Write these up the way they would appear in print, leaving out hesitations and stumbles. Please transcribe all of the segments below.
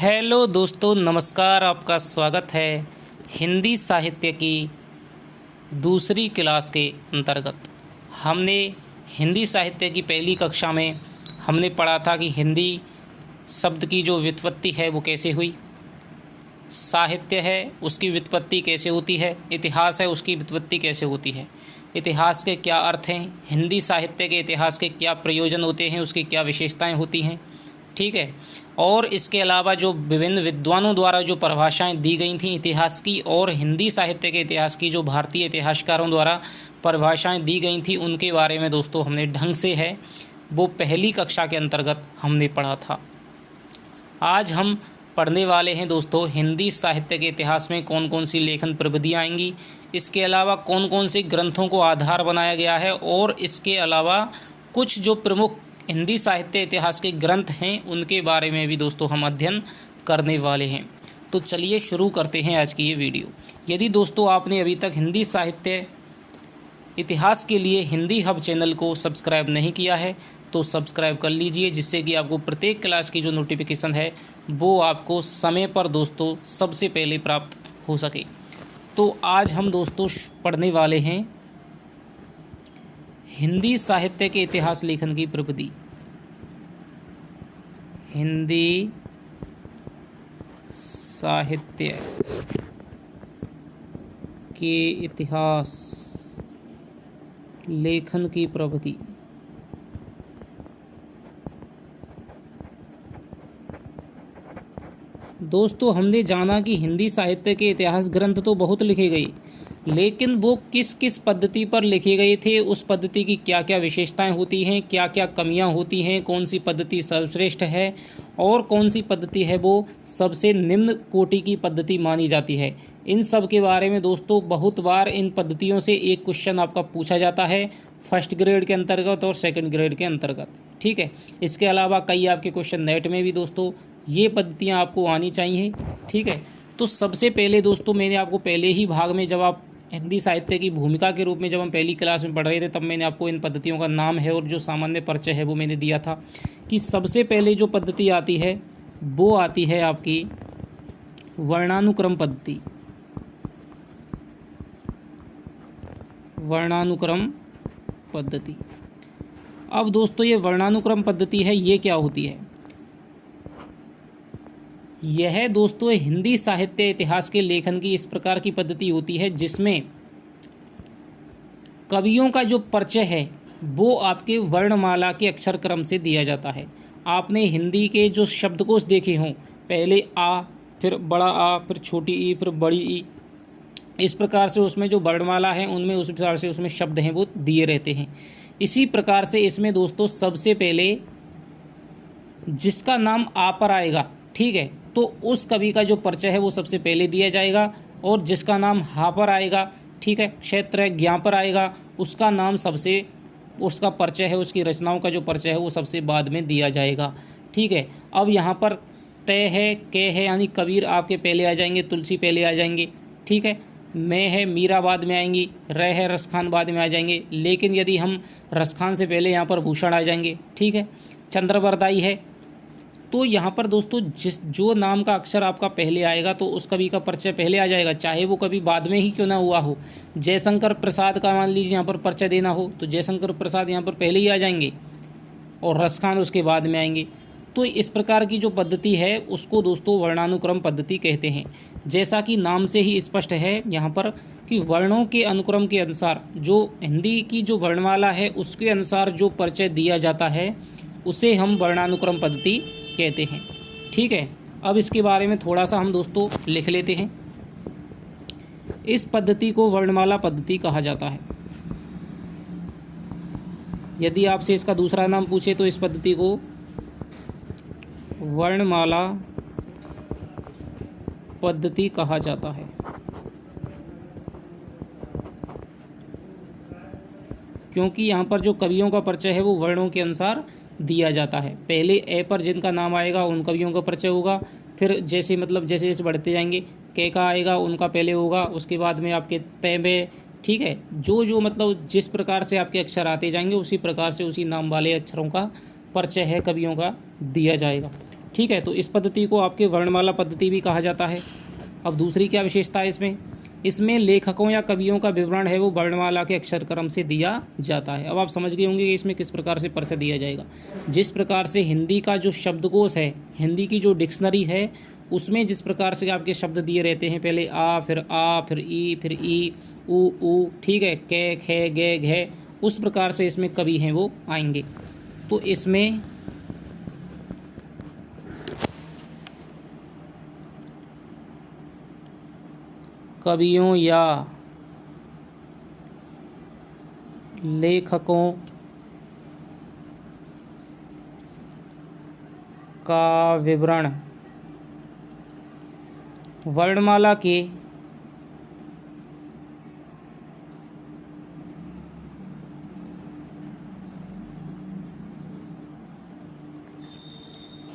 Hello दोस्तों, नमस्कार। आपका स्वागत है हिंदी साहित्य की दूसरी क्लास के अंतर्गत। हमने हिंदी साहित्य की पहली कक्षा में हमने पढ़ा था कि हिंदी शब्द की जो व्युत्पत्ति है वो कैसे हुई, साहित्य है उसकी व्युत्पत्ति कैसे होती है, इतिहास है उसकी व्युत्पत्ति कैसे होती है, इतिहास के क्या अर्थ हैं, हिंदी साहित्य के इतिहास के क्या प्रयोजन होते हैं, उसकी क्या विशेषताएं होती हैं। ठीक है। और इसके अलावा जो विभिन्न विद्वानों द्वारा जो परिभाषाएं दी गई थीं इतिहास की, और हिंदी साहित्य के इतिहास की जो भारतीय इतिहासकारों द्वारा परिभाषाएं दी गई थीं उनके बारे में दोस्तों हमने ढंग से है वो पहली कक्षा के अंतर्गत हमने पढ़ा था। आज हम पढ़ने वाले हैं दोस्तों हिंदी साहित्य के इतिहास में कौन कौन सी लेखन प्रविधियाँ आएंगी, इसके अलावा कौन कौन से ग्रंथों को आधार बनाया गया है, और इसके अलावा कुछ जो प्रमुख हिंदी साहित्य इतिहास के ग्रंथ हैं उनके बारे में भी दोस्तों हम अध्ययन करने वाले हैं। तो चलिए शुरू करते हैं आज की ये वीडियो। यदि दोस्तों आपने अभी तक हिंदी साहित्य इतिहास के लिए हिंदी हब चैनल को सब्सक्राइब नहीं किया है तो सब्सक्राइब कर लीजिए, जिससे कि आपको प्रत्येक क्लास की जो नोटिफिकेशन है वो आपको समय पर दोस्तों सबसे पहले प्राप्त हो सके। तो आज हम दोस्तों पढ़ने वाले हैं हिंदी साहित्य के इतिहास लेखन की प्रविधि। हिंदी साहित्य के इतिहास लेखन की प्रविधि। दोस्तों हमने जाना कि हिंदी साहित्य के इतिहास ग्रंथ तो बहुत लिखे गए, लेकिन वो किस किस पद्धति पर लिखे गए थे, उस पद्धति की क्या क्या विशेषताएं होती हैं, क्या क्या कमियां होती हैं, कौन सी पद्धति सर्वश्रेष्ठ है और कौन सी पद्धति है वो सबसे निम्न कोटि की पद्धति मानी जाती है। इन सब के बारे में दोस्तों बहुत बार इन पद्धतियों से एक क्वेश्चन आपका पूछा जाता है फर्स्ट ग्रेड के अंतर्गत और सेकंड ग्रेड के अंतर्गत। ठीक है। इसके अलावा कई आपके क्वेश्चन नेट में भी दोस्तों ये पद्धतियाँ आपको आनी चाहिए। ठीक है। तो सबसे पहले दोस्तों मैंने आपको पहले ही भाग में जब आप हिंदी साहित्य की भूमिका के रूप में जब हम पहली क्लास में पढ़ रहे थे तब मैंने आपको इन पद्धतियों का नाम है और जो सामान्य परिचय है वो मैंने दिया था कि सबसे पहले जो पद्धति आती है वो आती है आपकी वर्णानुक्रम पद्धति। वर्णानुक्रम पद्धति। अब दोस्तों ये वर्णानुक्रम पद्धति है, ये क्या होती है? यह दोस्तों हिंदी साहित्य इतिहास के लेखन की इस प्रकार की पद्धति होती है जिसमें कवियों का जो परिचय है वो आपके वर्णमाला के अक्षर क्रम से दिया जाता है। आपने हिंदी के जो शब्दकोश देखे हों, पहले आ, फिर बड़ा आ, फिर छोटी ई, फिर बड़ी ई, इस प्रकार से उसमें जो वर्णमाला है उनमें उस प्रकार से उसमें शब्द हैं वो दिए रहते हैं। इसी प्रकार से इसमें दोस्तों सबसे पहले जिसका नाम आ पर आएगा, ठीक है, तो उस कवि का जो परिचय है वो सबसे पहले दिया जाएगा, और जिसका नाम हा पर आएगा, ठीक है, क्षेत्र ज्ञा पर आएगा, उसका नाम सबसे उसका परिचय है, उसकी रचनाओं का जो परिचय है वो सबसे बाद में दिया जाएगा। ठीक है। अब यहाँ पर तय है, के है यानी कबीर आपके पहले आ जाएंगे, तुलसी पहले आ जाएंगे। ठीक है। मैं है मीरा बाद में आएंगी, रह है रसखान बाद में आ जाएंगे, लेकिन यदि हम रसखान से पहले यहाँ पर भूषण आ जाएंगे। ठीक है। चंद्रवरदाई है, तो यहाँ पर दोस्तों जो नाम का अक्षर आपका पहले आएगा तो उस कवि का परिचय पहले आ जाएगा, चाहे वो कभी बाद में ही क्यों ना हुआ हो। जयशंकर प्रसाद का मान लीजिए यहाँ पर परिचय देना हो तो जयशंकर प्रसाद यहाँ पर पहले ही आ जाएंगे और रसखान उसके बाद में आएंगे। तो इस प्रकार की जो पद्धति है उसको दोस्तों वर्णानुक्रम पद्धति कहते हैं। जैसा कि नाम से ही स्पष्ट है यहाँ पर कि वर्णों के अनुक्रम के अनुसार जो हिंदी की जो वर्णमाला है उसके अनुसार जो परिचय दिया जाता है उसे हम वर्णानुक्रम पद्धति कहते हैं। ठीक है। अब इसके बारे में थोड़ा सा हम दोस्तों लिख लेते हैं। इस पद्धति को वर्णमाला पद्धति कहा जाता है। यदि आपसे इसका दूसरा नाम पूछे तो इस पद्धति को वर्णमाला पद्धति कहा जाता है। क्योंकि यहाँ पर जो कवियों का परिचय है वो वर्णों के अनुसार दिया जाता है। पहले ए पर जिनका नाम आएगा उन कवियों का परिचय होगा, फिर जैसे जैसे बढ़ते जाएंगे के का आएगा उनका पहले होगा, उसके बाद में आपके तय में। ठीक है। जो जिस प्रकार से आपके अक्षर आते जाएंगे उसी प्रकार से उसी नाम वाले अक्षरों का परिचय है कवियों का दिया जाएगा। ठीक है, तो इस पद्धति को आपके वर्णमाला पद्धति भी कहा जाता है। अब दूसरी क्या विशेषता है इसमें, इसमें लेखकों या कवियों का विवरण है वो वर्णमाला के अक्षर क्रम से दिया जाता है। अब आप समझ गए होंगे कि इसमें किस प्रकार से परिचय दिया जाएगा। जिस प्रकार से हिंदी का जो शब्दकोश है, हिंदी की जो डिक्शनरी है, उसमें जिस प्रकार से आपके शब्द दिए रहते हैं, पहले आ, फिर ई, ऊ, ठीक है, कै, खे, गे, घे, उस प्रकार से इसमें कवि हैं वो आएंगे। तो इसमें कवियों या लेखकों का विवरण वर्णमाला के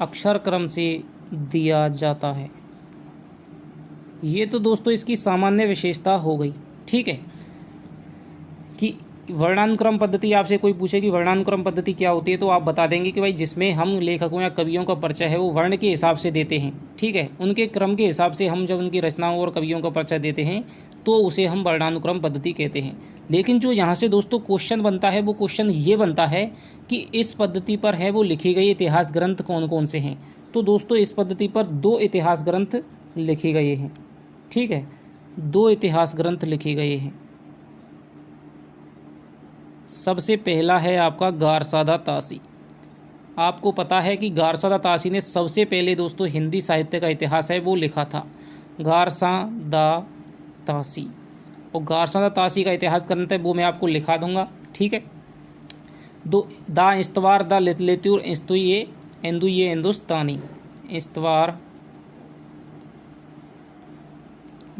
अक्षर क्रम से दिया जाता है। ये तो दोस्तों इसकी सामान्य विशेषता हो गई। ठीक है, कि वर्णानुक्रम पद्धति आपसे कोई पूछे कि वर्णानुक्रम पद्धति क्या होती है, तो आप बता देंगे कि भाई जिसमें हम लेखकों या कवियों का परिचय है वो वर्ण के हिसाब से देते हैं। ठीक है, उनके क्रम के हिसाब से हम जब उनकी रचनाओं और कवियों का परिचय देते हैं तो उसे हम वर्णानुक्रम पद्धति कहते हैं। लेकिन जो यहाँ से दोस्तों क्वेश्चन बनता है वो क्वेश्चन ये बनता है कि इस पद्धति पर है वो लिखे गए इतिहास ग्रंथ कौन कौन से हैं। तो दोस्तों इस पद्धति पर 2 इतिहास ग्रंथ लिखे गए हैं। ठीक है, 2 इतिहास ग्रंथ लिखे गए हैं। सबसे पहला है आपका गारसादा तासी। आपको पता है कि गारसादा तासी ने सबसे पहले दोस्तों हिंदी साहित्य का इतिहास है वो लिखा था, गारसादा तासी। और गारसादा तासी का इतिहास ग्रंथ है वो मैं आपको लिखा दूंगा। ठीक है, द इस्तवार द लितलितुर इस्तुये एंदुये हिंदुस्तानी, इस्तवार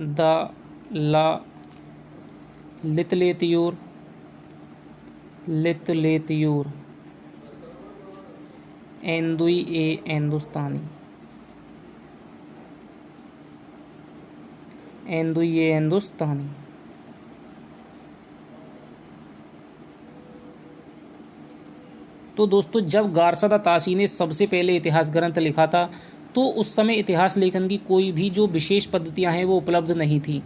द ला लितलेतियूर एंदुई ए हिंदुस्तानी, एंदुई ए हिंदुस्तानी। तो दोस्तों जब गारसादा तासी ने सबसे पहले इतिहास ग्रंथ लिखा था तो उस समय इतिहास लेखन की कोई भी जो विशेष पद्धतियां हैं वो उपलब्ध नहीं थी।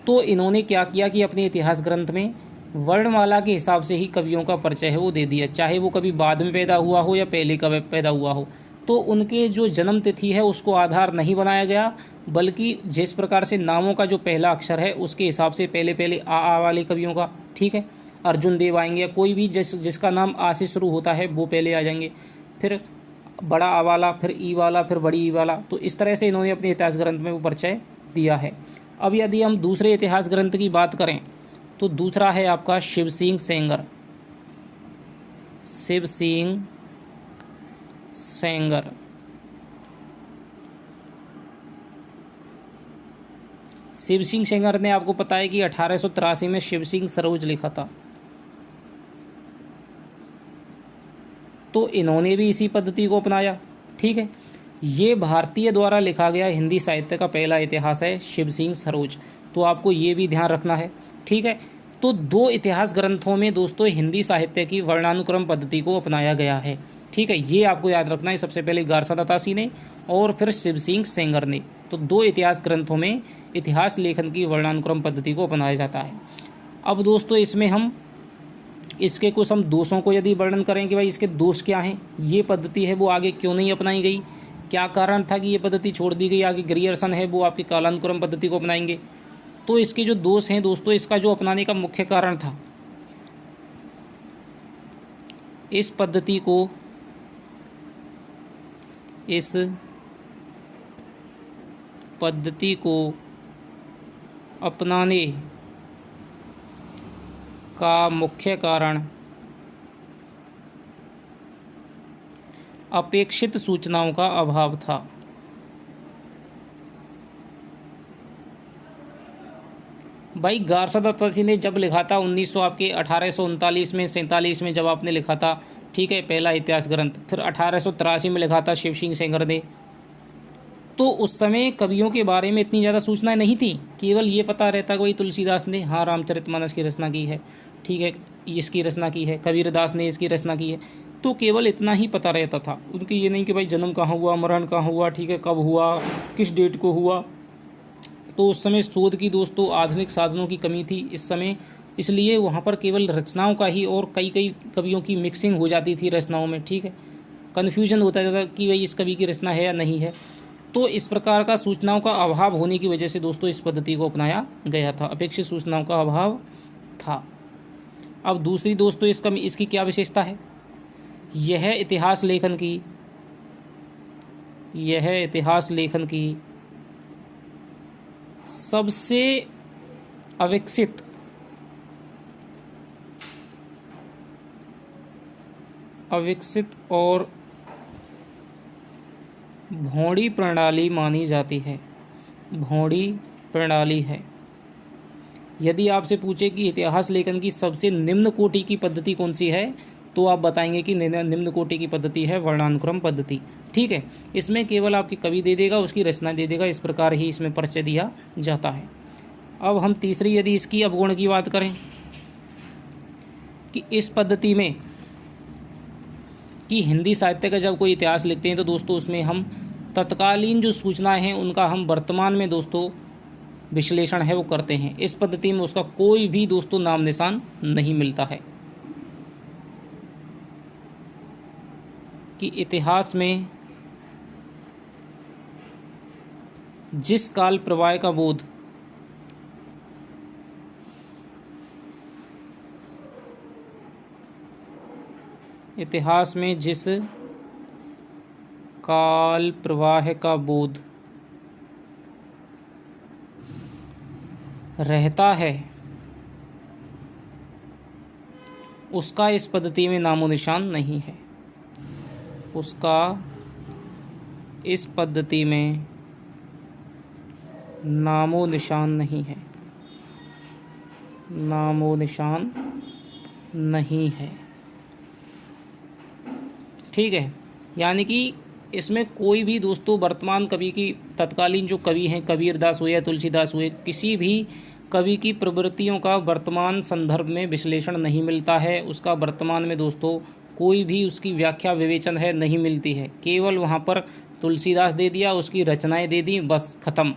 तो इन्होंने क्या किया कि अपने इतिहास ग्रंथ में वर्णमाला के हिसाब से ही कवियों का परिचय है वो दे दिया, चाहे वो कभी बाद में पैदा हुआ हो या पहले कभी पैदा हुआ हो। तो उनके जो जन्म तिथि है उसको आधार नहीं बनाया गया, बल्कि जिस प्रकार से नामों का जो पहला अक्षर है उसके हिसाब से पहले आ वाले कवियों का, ठीक है, अर्जुन देव आएंगे, कोई भी जिसका नाम आ से शुरू होता है वो पहले आ जाएंगे, फिर बड़ा आ वाला, फिर ई वाला, फिर बड़ी ई वाला। तो इस तरह से इन्होंने अपने इतिहास ग्रंथ में वो परिचय दिया है। अब यदि हम दूसरे इतिहास ग्रंथ की बात करें तो दूसरा है आपका शिव सिंह सेंगर। शिव सिंह सेंगर शिव सिंह सेंगर ने आपको पता है कि 1883 में शिव सिंह सरोज लिखा था। तो इन्होंने भी इसी पद्धति को अपनाया। ठीक है, ये भारतीय द्वारा लिखा गया हिंदी साहित्य का पहला इतिहास है शिव सिंह सरोज। तो आपको ये भी ध्यान रखना है। ठीक है, तो 2 इतिहास ग्रंथों में दोस्तों हिंदी साहित्य की वर्णानुक्रम पद्धति को अपनाया गया है। ठीक है, ये आपको याद रखना है, सबसे पहले गारसादा तासी ने और फिर शिव सिंह सेंगर ने। तो 2 इतिहास ग्रंथों में इतिहास लेखन की वर्णानुक्रम पद्धति को अपनाया जाता है। अब दोस्तों इसमें हम इसके कुछ हम दोषों को यदि वर्णन करें कि भाई इसके दोष क्या हैं, ये पद्धति है वो आगे क्यों नहीं अपनाई गई, क्या कारण था कि ये पद्धति छोड़ दी गई, आगे ग्रियर्सन है वो आपकी कालानुक्रम पद्धति को अपनाएंगे। तो इसके जो दोष हैं दोस्तों, इसका जो अपनाने का मुख्य कारण था, इस पद्धति को अपनाने का मुख्य कारण अपेक्षित सूचनाओं का अभाव था। भाई गारसादा तासी ने जब लिखा था 1839 में 47 में जब आपने लिखा था, ठीक है, पहला इतिहास ग्रंथ, फिर 1883 में लिखा था शिव सिंह सेंगर ने। तो उस समय कवियों के बारे में इतनी ज़्यादा सूचनाएं नहीं थी, केवल ये पता रहता कि भाई तुलसीदास ने रामचरितमानस की रचना की है, ठीक है, इसकी रचना की है, कबीरदास ने इसकी रचना की है। तो केवल इतना ही पता रहता था उनके, ये नहीं कि भाई जन्म कहाँ हुआ, मरण कहाँ हुआ, ठीक है, कब हुआ, किस डेट को हुआ। तो उस समय शोध की दोस्तों आधुनिक साधनों की कमी थी इस समय, इसलिए वहाँ पर केवल रचनाओं का ही और कई कई कवियों की मिक्सिंग हो जाती थी रचनाओं में, ठीक है, कन्फ्यूजन होता था कि भाई इस कवि की रचना है या नहीं है। तो इस प्रकार का सूचनाओं का अभाव होने की वजह से दोस्तों इस पद्धति को अपनाया गया था, अपेक्षित सूचनाओं का अभाव था। अब दूसरी दोस्तों इसकी क्या विशेषता है, यह इतिहास लेखन की सबसे अविकसित और भौड़ी प्रणाली मानी जाती है, भौड़ी प्रणाली है। यदि आपसे पूछे कि इतिहास लेखन की सबसे निम्न कोटि की पद्धति कौन सी है, तो आप बताएंगे कि निम्न कोटि की पद्धति है वर्णानुक्रम पद्धति, ठीक है। इसमें केवल आपकी कवि दे देगा, उसकी रचना दे देगा, इस प्रकार ही इसमें परिचय दिया जाता है। अब हम तीसरी यदि इसकी अवगुण की बात करें कि इस पद्धति में कि हिंदी साहित्य का जब कोई इतिहास लिखते हैं तो दोस्तों उसमें हम तत्कालीन जो सूचनाएं हैं उनका हम वर्तमान में दोस्तों विश्लेषण है वो करते हैं। इस पद्धति में उसका कोई भी दोस्तों नाम निशान नहीं मिलता है कि इतिहास में जिस काल प्रवाह का बोध रहता है उसका इस पद्धति में नामो निशान नहीं है, उसका इस पद्धति में नामो निशान नहीं है, नामो निशान नहीं है, ठीक है। यानी कि इसमें कोई भी दोस्तों वर्तमान कवि की तत्कालीन जो कवि हैं, कबीरदास हुए या तुलसीदास हुए, किसी भी कवि की प्रवृत्तियों का वर्तमान संदर्भ में विश्लेषण नहीं मिलता है, उसका वर्तमान में दोस्तों कोई भी उसकी व्याख्या विवेचन है नहीं मिलती है। केवल वहाँ पर तुलसीदास दे दिया, उसकी रचनाएं दे दी, बस खत्म,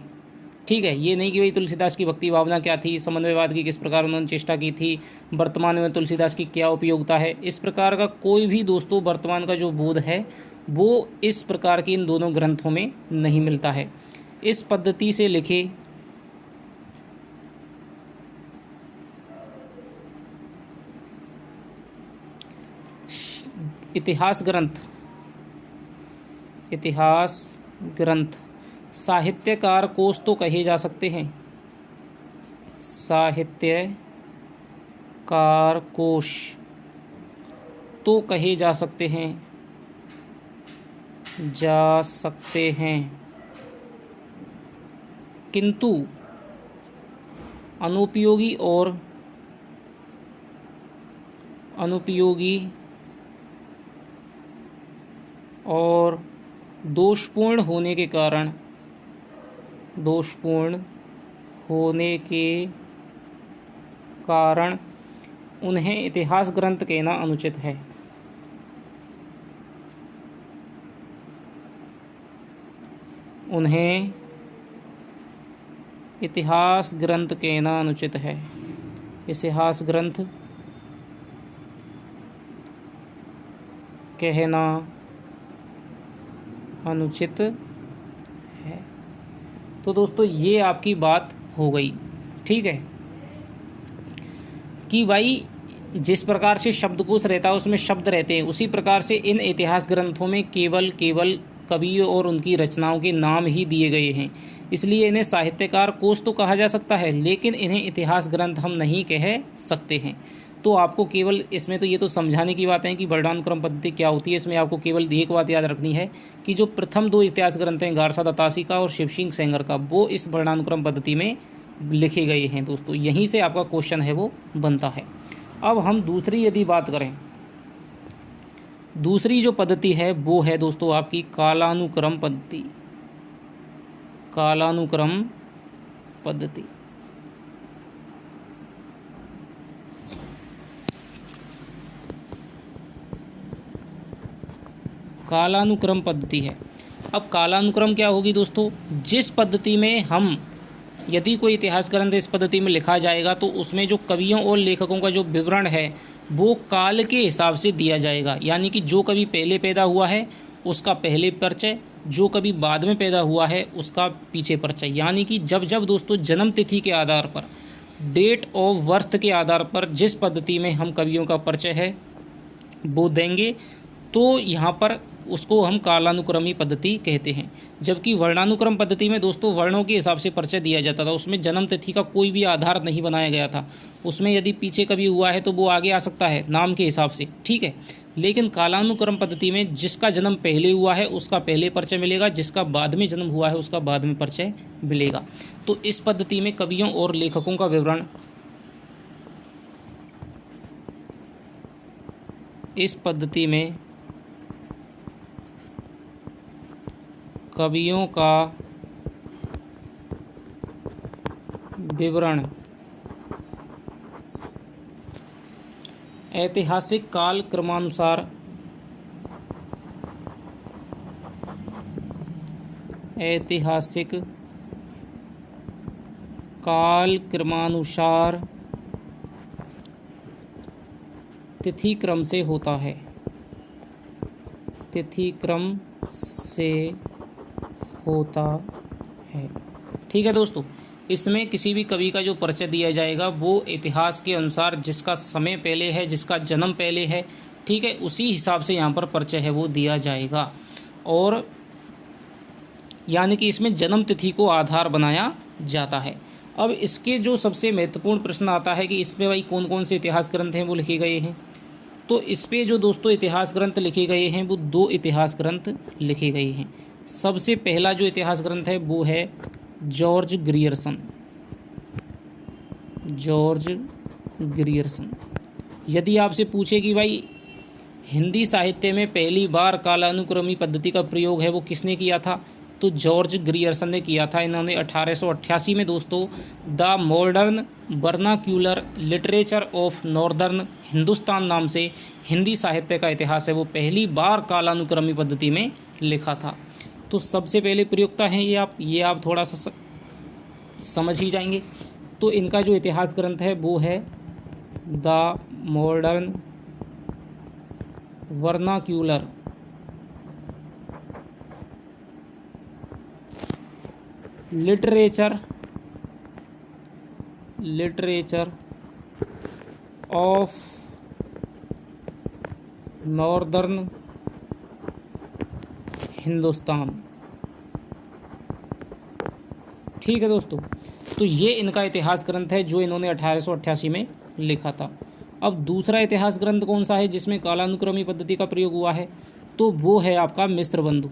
ठीक है। ये नहीं कि भाई तुलसीदास की भक्ति भावना क्या थी, समन्वयवाद की किस प्रकार उन्होंने चेष्टा की थी, वर्तमान में तुलसीदास की क्या उपयोगिता है, इस प्रकार का कोई भी दोस्तों वर्तमान का जो बोध है वो इस प्रकार के इन दोनों ग्रंथों में नहीं मिलता है। इस पद्धति से लिखे इतिहास ग्रंथ साहित्यकार कोश तो कहे जा सकते हैं, साहित्यकार कोश तो कहे जा सकते हैं, किंतु अनुपयोगी और दोषपूर्ण होने के कारण उन्हें इतिहास ग्रंथ कहना अनुचित है। उन्हें इतिहास ग्रंथ कहना अनुचित है, इतिहास ग्रंथ कहना अनुचित है। तो दोस्तों ये आपकी बात हो गई, ठीक है, कि भाई जिस प्रकार से शब्दकोश रहता है उसमें शब्द रहते हैं, उसी प्रकार से इन इतिहास ग्रंथों में केवल कवियों और उनकी रचनाओं के नाम ही दिए गए हैं, इसलिए इन्हें साहित्यकार कोश तो कहा जा सकता है, लेकिन इन्हें इतिहास ग्रंथ हम नहीं कह सकते हैं। तो आपको केवल इसमें तो ये तो समझाने की बात है कि वर्णानुक्रम पद्धति क्या होती है। इसमें आपको केवल एक बात याद रखनी है कि जो प्रथम दो इतिहास ग्रंथ हैं गारसा दत्तासी का और शिव सिंह सेंगर का, वो इस वर्णानुक्रम पद्धति में लिखे गए हैं दोस्तों, यहीं से आपका क्वेश्चन है वो बनता है। अब हम दूसरी यदि बात करें, दूसरी जो पद्धति है वो है दोस्तों आपकी कालानुक्रम पद्धति, कालानुक्रम पद्धति। कालानुक्रम पद्धति है। अब कालानुक्रम क्या होगी दोस्तों, जिस पद्धति में हम, यदि कोई इतिहास ग्रंथ इस पद्धति में लिखा जाएगा तो उसमें जो कवियों और लेखकों का जो विवरण है वो काल के हिसाब से दिया जाएगा। यानी कि जो कवि पहले पैदा हुआ है उसका पहले परिचय, जो कभी बाद में पैदा हुआ है उसका पीछे परिचय। यानी कि जब जब दोस्तों जन्म तिथि के आधार पर, डेट ऑफ बर्थ के आधार पर जिस पद्धति में हम कवियों का परिचय है वो देंगे तो यहाँ पर उसको हम कालानुक्रमी पद्धति कहते हैं। जबकि वर्णानुक्रम पद्धति में दोस्तों वर्णों के हिसाब से परिचय दिया जाता था, उसमें जन्म तिथि का कोई भी आधार नहीं बनाया गया था। उसमें यदि पीछे कभी हुआ है तो वो आगे आ सकता है नाम के हिसाब से, ठीक है। लेकिन कालानुक्रम पद्धति में जिसका जन्म पहले हुआ है उसका पहले परिचय मिलेगा, जिसका बाद में जन्म हुआ है उसका बाद में परिचय मिलेगा। तो इस पद्धति में कवियों और लेखकों का विवरण, इस पद्धति में कवियों का विवरण ऐतिहासिक काल क्रमानुसार, ऐतिहासिक काल क्रमानुसार तिथि क्रम से होता है, तिथि क्रम से होता है। ठीक है दोस्तों, इसमें किसी भी कवि का जो परिचय दिया जाएगा वो इतिहास के अनुसार जिसका समय पहले है, जिसका जन्म पहले है, ठीक है, उसी हिसाब से यहाँ पर परिचय है वो दिया जाएगा। और यानी कि इसमें जन्म तिथि को आधार बनाया जाता है। अब इसके जो सबसे महत्वपूर्ण प्रश्न आता है कि इसमें भाई कौन कौन से इतिहास ग्रंथ हैं वो लिखे गए हैं। तो इस पे जो दोस्तों इतिहास ग्रंथ लिखे गए हैं वो 2 इतिहास ग्रंथ लिखे गए हैं। सबसे पहला जो इतिहास ग्रंथ है वो है जॉर्ज ग्रियर्सन, जॉर्ज ग्रियर्सन। यदि आपसे पूछे कि भाई हिंदी साहित्य में पहली बार कालानुक्रमी पद्धति का प्रयोग है वो किसने किया था, तो जॉर्ज ग्रियर्सन ने किया था। इन्होंने 1888 में दोस्तों the modern vernacular literature of northern Hindustan नाम से हिंदी साहित्य का इतिहास है वो पहली बार कालानुक्रमी पद्धति में लिखा था। तो सबसे पहले प्रयोक्ता हैं ये आप थोड़ा सा समझ ही जाएंगे। तो इनका जो इतिहास ग्रंथ है वो है the modern vernacular literature of northern Hindustan. ठीक है दोस्तों, तो ये इनका इतिहास ग्रंथ है जो इन्होंने 1888 में लिखा था। अब दूसरा इतिहास ग्रंथ कौन सा है जिसमें कालानुक्रमी पद्धति का प्रयोग हुआ है, तो वो है आपका मिस्रबंधु।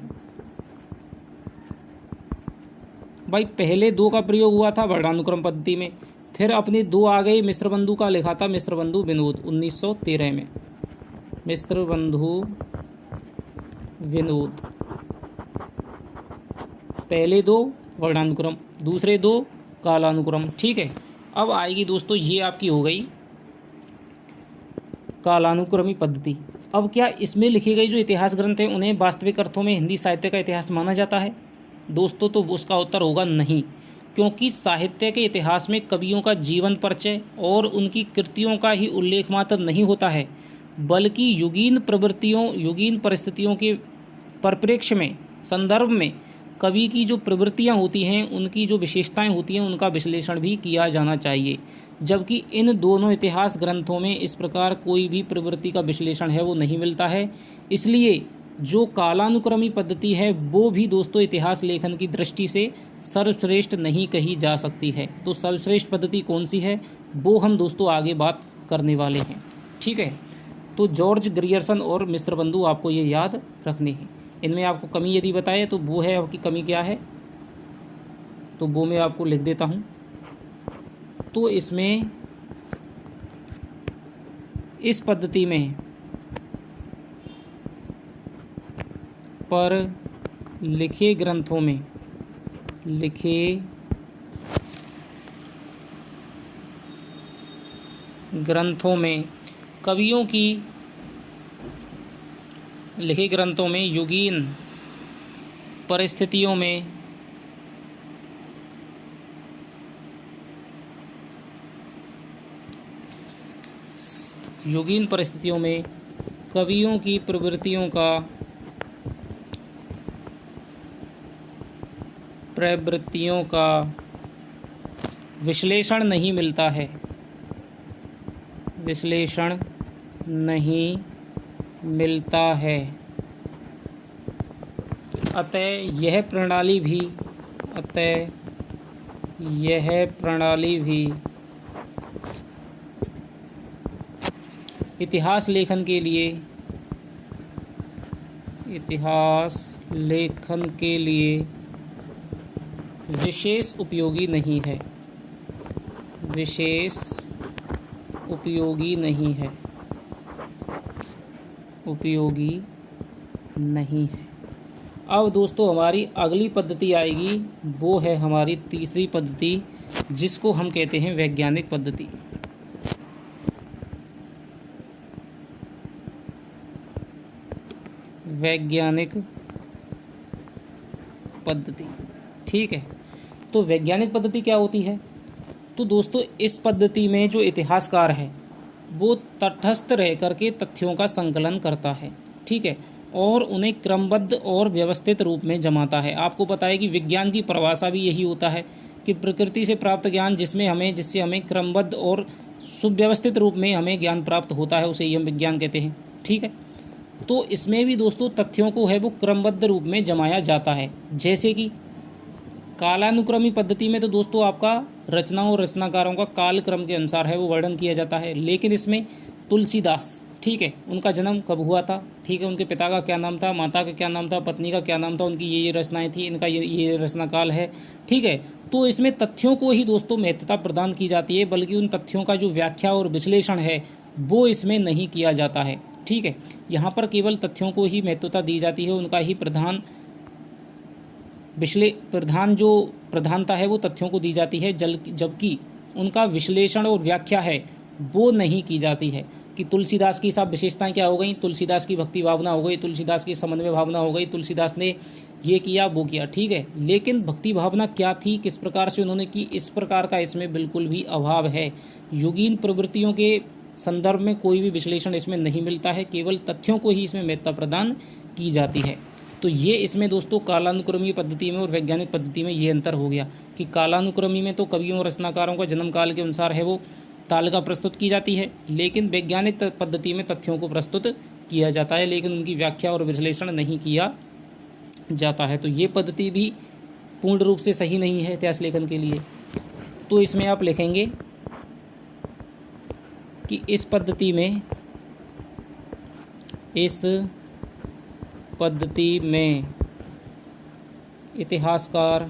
भाई पहले 2 का प्रयोग हुआ था वर्णानुक्रम पद्धति में, फिर अपने 2 आ गए, मिस्रबंधु का लिखा था मिस्रबंधु विनोद 1913 में, मिस्रबंधु विनोद। पहले 2 वर्णानुक्रम, दूसरे 2 कालानुक्रम। ठीक है, अब आएगी दोस्तों ये आपकी हो गई कालानुक्रमी पद्धति। अब क्या इसमें लिखे गए जो इतिहास ग्रंथ हैं उन्हें वास्तविक अर्थों में हिंदी साहित्य का इतिहास माना जाता है दोस्तों? तो उसका उत्तर होगा नहीं, क्योंकि साहित्य के इतिहास में कवियों का जीवन परिचय और उनकी कृतियों का ही उल्लेख मात्र नहीं होता है, बल्कि युगीन प्रवृत्तियों, युगीन परिस्थितियों के परिप्रेक्ष्य में, संदर्भ में कवि की जो प्रवृत्तियां होती हैं, उनकी जो विशेषताएं होती हैं, उनका विश्लेषण भी किया जाना चाहिए। जबकि इन दोनों इतिहास ग्रंथों में इस प्रकार कोई भी प्रवृत्ति का विश्लेषण है वो नहीं मिलता है। इसलिए जो कालानुक्रमी पद्धति है वो भी दोस्तों इतिहास लेखन की दृष्टि से सर्वश्रेष्ठ नहीं कही जा सकती है। तो सर्वश्रेष्ठ पद्धति कौन सी है वो हम दोस्तों आगे बात करने वाले हैं। ठीक है, तो जॉर्ज ग्रियर्सन और मिस्रबंधु आपको ये याद रखने हैं। इनमें आपको कमी यदि बताए तो वो है, आपकी कमी क्या है तो वो मैं आपको लिख देता हूँ। तो इसमें इस पद्धति में पर लिखे ग्रंथों में कवियों की लिखे ग्रंथों में युगीन परिस्थितियों में कवियों की प्रवृत्तियों का विश्लेषण नहीं मिलता है, अतः यह प्रणाली भी इतिहास लेखन के लिए विशेष उपयोगी नहीं है। अब दोस्तों हमारी अगली पद्धति आएगी, वो है हमारी तीसरी पद्धति, जिसको हम कहते हैं वैज्ञानिक पद्धति। ठीक है, तो वैज्ञानिक पद्धति क्या होती है? तो दोस्तों इस पद्धति में जो इतिहासकार है वो तटस्थ रह करके तथ्यों का संकलन करता है, ठीक है, और उन्हें क्रमबद्ध और व्यवस्थित रूप में जमाता है। आपको पता है कि विज्ञान की परिभाषा भी यही होता है कि प्रकृति से प्राप्त ज्ञान जिससे हमें क्रमबद्ध और सुव्यवस्थित रूप में हमें ज्ञान प्राप्त होता है, उसे ही हम विज्ञान कहते हैं, ठीक है। तो इसमें भी दोस्तों तथ्यों को है वो क्रमबद्ध रूप में जमाया जाता है। जैसे कि कालानुक्रमी पद्धति में तो दोस्तों आपका रचनाओं और रचनाकारों का कालक्रम के अनुसार है वो वर्णन किया जाता है, लेकिन इसमें तुलसीदास, ठीक है, उनका जन्म कब हुआ था, ठीक है, उनके पिता का क्या नाम था, माता का क्या नाम था, पत्नी का क्या नाम था, उनकी ये रचनाएं थी, इनका ये रचनाकाल है, ठीक है। तो इसमें तथ्यों को ही दोस्तों महत्वता प्रदान की जाती है, बल्कि उन तथ्यों का जो व्याख्या और विश्लेषण है वो इसमें नहीं किया जाता है, ठीक है। यहाँ पर केवल तथ्यों को ही महत्वता दी जाती है, उनका ही प्रधानता है वो तथ्यों को दी जाती है, जबकि उनका विश्लेषण और व्याख्या है वो नहीं की जाती है। कि तुलसीदास की सब विशेषताएं क्या हो गई, तुलसीदास की भक्ति भावना हो गई, तुलसीदास की समन्वय भावना हो गई, तुलसीदास ने ये किया वो किया, ठीक है, लेकिन भक्ति भावना क्या थी, किस प्रकार से उन्होंने की, इस प्रकार का इसमें बिल्कुल भी अभाव है। युगीन प्रवृत्तियों के संदर्भ में कोई भी विश्लेषण इसमें नहीं मिलता है, केवल तथ्यों को ही इसमें महत्ता प्रदान की जाती है। तो ये इसमें दोस्तों कालानुक्रमी पद्धति में और वैज्ञानिक पद्धति में ये अंतर हो गया कि कालानुक्रमी में तो कवियों और रचनाकारों का जन्म काल के अनुसार है वो तालिका प्रस्तुत की जाती है, लेकिन वैज्ञानिक पद्धति में तथ्यों को प्रस्तुत किया जाता है, लेकिन उनकी व्याख्या और विश्लेषण नहीं किया जाता है। तो ये पद्धति भी पूर्ण रूप से सही नहीं है इतिहास लेखन के लिए। तो इसमें आप लिखेंगे कि इस पद्धति में इतिहासकार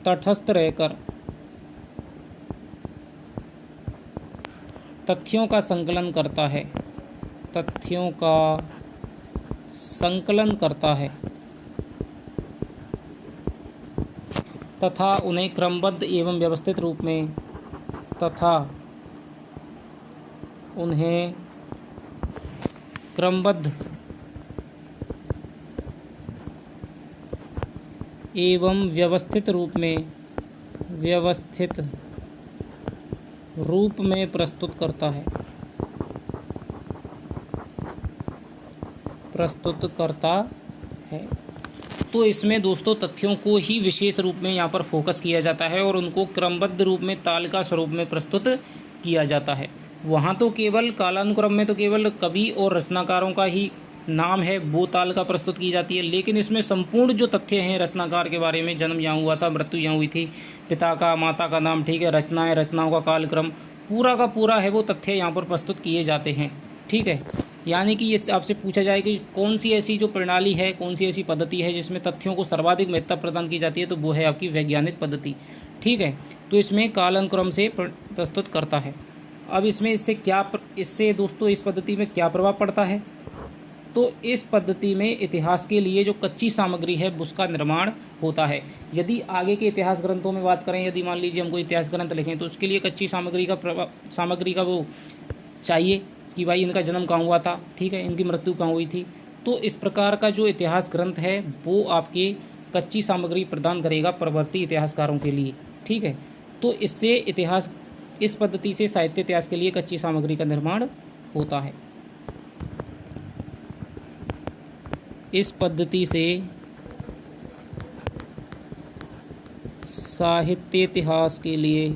तटस्थ रहकर तथ्यों का संकलन करता है तथा उन्हें क्रमबद्ध एवं व्यवस्थित रूप में व्यवस्थित रूप में प्रस्तुत करता है। तो इसमें दोस्तों तथ्यों को ही विशेष रूप में यहाँ पर फोकस किया जाता है और उनको क्रमबद्ध रूप में तालिका स्वरूप में प्रस्तुत किया जाता है। वहाँ तो केवल कालानुक्रम में तो केवल कवि और रचनाकारों का ही नाम है वो तालिका प्रस्तुत की जाती है, लेकिन इसमें संपूर्ण जो तथ्य हैं रचनाकार के बारे में, जन्म यहाँ हुआ था, मृत्यु यहाँ हुई थी, पिता का माता का नाम, ठीक है, रचनाओं का कालक्रम, पूरा का पूरा है वो तथ्य यहाँ पर प्रस्तुत किए जाते हैं, ठीक है। यानी कि ये आपसे पूछा जाए कि कौन सी ऐसी जो प्रणाली है, कौन सी ऐसी पद्धति है जिसमें तथ्यों को सर्वाधिक महत्ता प्रदान की जाती है, तो वो है आपकी वैज्ञानिक पद्धति, ठीक है। तो इसमें कालानुक्रम से प्रस्तुत करता है। अब इससे दोस्तों इस पद्धति में क्या प्रभाव पड़ता है? तो इस पद्धति में इतिहास के लिए जो कच्ची सामग्री है उसका निर्माण होता है। यदि आगे के इतिहास ग्रंथों में बात करें, यदि मान लीजिए हमको इतिहास ग्रंथ लिखें तो उसके लिए कच्ची सामग्री का वो चाहिए कि भाई इनका जन्म कहाँ हुआ था, ठीक है, इनकी मृत्यु कहाँ हुई थी। तो इस प्रकार का जो इतिहास ग्रंथ है वो आपके कच्ची सामग्री प्रदान करेगा परवर्ती इतिहासकारों के लिए, ठीक है। तो इससे इतिहास, इस पद्धति से साहित्य इतिहास के लिए कच्ची सामग्री का निर्माण होता है। इस पद्धति से साहित्य इतिहास के लिए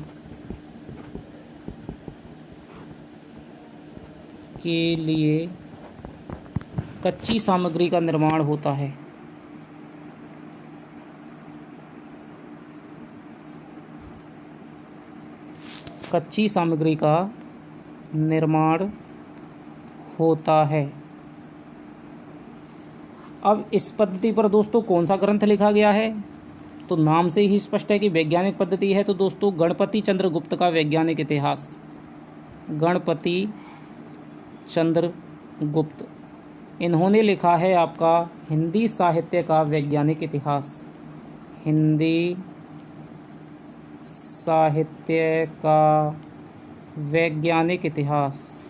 कच्ची सामग्री का निर्माण होता है। कच्ची सामग्री का निर्माण होता है। अब इस पद्धति पर दोस्तों कौन सा ग्रंथ लिखा गया है, तो नाम से ही स्पष्ट है कि वैज्ञानिक पद्धति है। तो दोस्तों गणपति चंद्र गुप्त का वैज्ञानिक इतिहास, गणपति चंद्र गुप्त, इन्होंने लिखा है आपका हिंदी साहित्य का वैज्ञानिक इतिहास। हिंदी साहित्य का वैज्ञानिक इतिहास,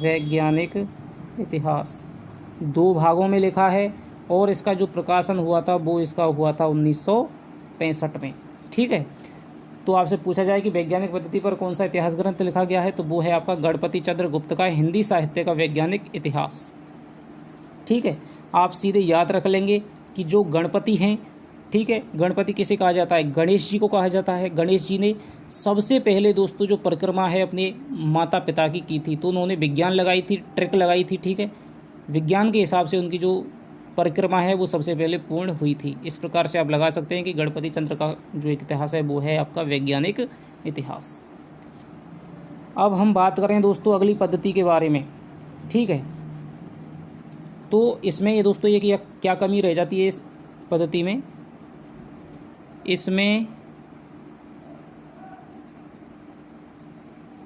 वैज्ञानिक इतिहास 2 भागों में लिखा है और इसका जो प्रकाशन हुआ था वो इसका हुआ था 1965 में, ठीक है। तो आपसे पूछा जाए कि वैज्ञानिक पद्धति पर कौन सा इतिहास ग्रंथ लिखा गया है, तो वो है आपका गणपति चंद्र गुप्त का हिंदी साहित्य का वैज्ञानिक इतिहास, ठीक है। आप सीधे याद रख लेंगे कि जो गणपति हैं, ठीक है, गणपति किसे कहा जाता है, गणेश जी को कहा जाता है। गणेश जी ने सबसे पहले दोस्तों जो परिक्रमा है अपने माता पिता की थी, तो उन्होंने विज्ञान लगाई थी, ट्रिक लगाई थी, ठीक है। विज्ञान के हिसाब से उनकी जो परिक्रमा है वो सबसे पहले पूर्ण हुई थी। इस प्रकार से आप लगा सकते हैं कि गणपति चंद्र का जो इतिहास है वो है आपका वैज्ञानिक इतिहास। अब हम बात करें दोस्तों अगली पद्धति के बारे में, ठीक है। तो इसमें ये दोस्तों ये क्या कमी रह जाती है इस पद्धति में, इसमें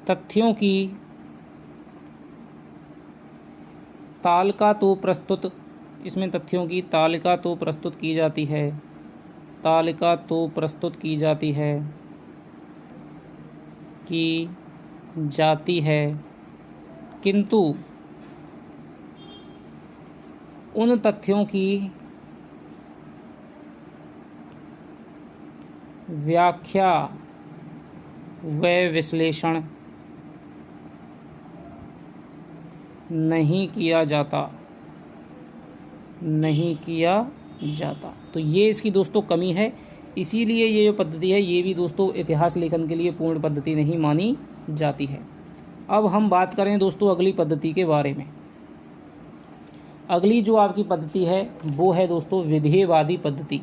तथ्यों की तालिका तो प्रस्तुत, इसमें तथ्यों की तालिका तो प्रस्तुत की जाती है, तालिका तो प्रस्तुत की जाती है, की जाती है, किंतु उन तथ्यों की व्याख्या व विश्लेषण नहीं किया जाता, नहीं किया जाता। तो ये इसकी दोस्तों कमी है, इसीलिए ये जो पद्धति है ये भी दोस्तों इतिहास लेखन के लिए पूर्ण पद्धति नहीं मानी जाती है। अब हम बात करें दोस्तों अगली पद्धति के बारे में। अगली जो आपकी पद्धति है वो है दोस्तों विधेयवादी पद्धति।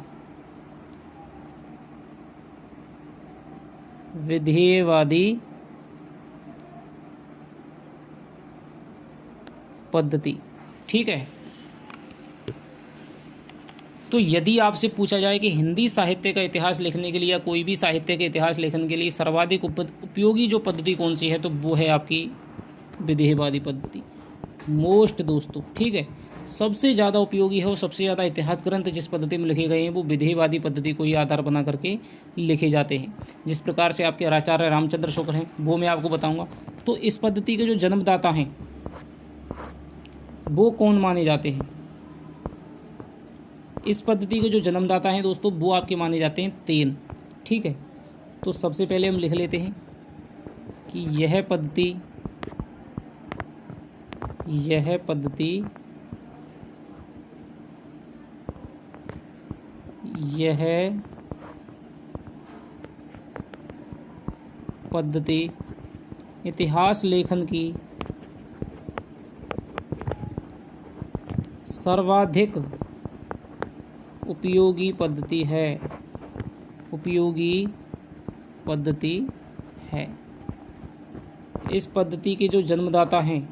विधेयवादी पद्धति, ठीक है। तो यदि आपसे पूछा जाए कि हिंदी साहित्य का इतिहास लिखने के लिए या कोई भी साहित्य के इतिहास लेखन के लिए सर्वाधिक उपयोगी जो पद्धति कौन सी है, तो वो है आपकी विधेयवादी पद्धति, मोस्ट दोस्तों, ठीक है। सबसे ज़्यादा उपयोगी है और सबसे ज़्यादा इतिहास ग्रंथ जिस पद्धति में लिखे गए हैं वो विधेयवादी पद्धति को ही आधार बना करके लिखे जाते हैं। जिस प्रकार से आपके आचार्य रामचंद्र शुक्ल हैं वो मैं आपको बताऊंगा। तो इस पद्धति के जो जन्मदाता हैं वो कौन माने जाते हैं, इस पद्धति के जो जन्मदाता हैं दोस्तों वो आपके माने जाते हैं 3, ठीक है। तो सबसे पहले हम लिख लेते हैं कि यह पद्धति इतिहास लेखन की सर्वाधिक उपयोगी पद्धति है। इस पद्धति के जो जन्मदाता हैं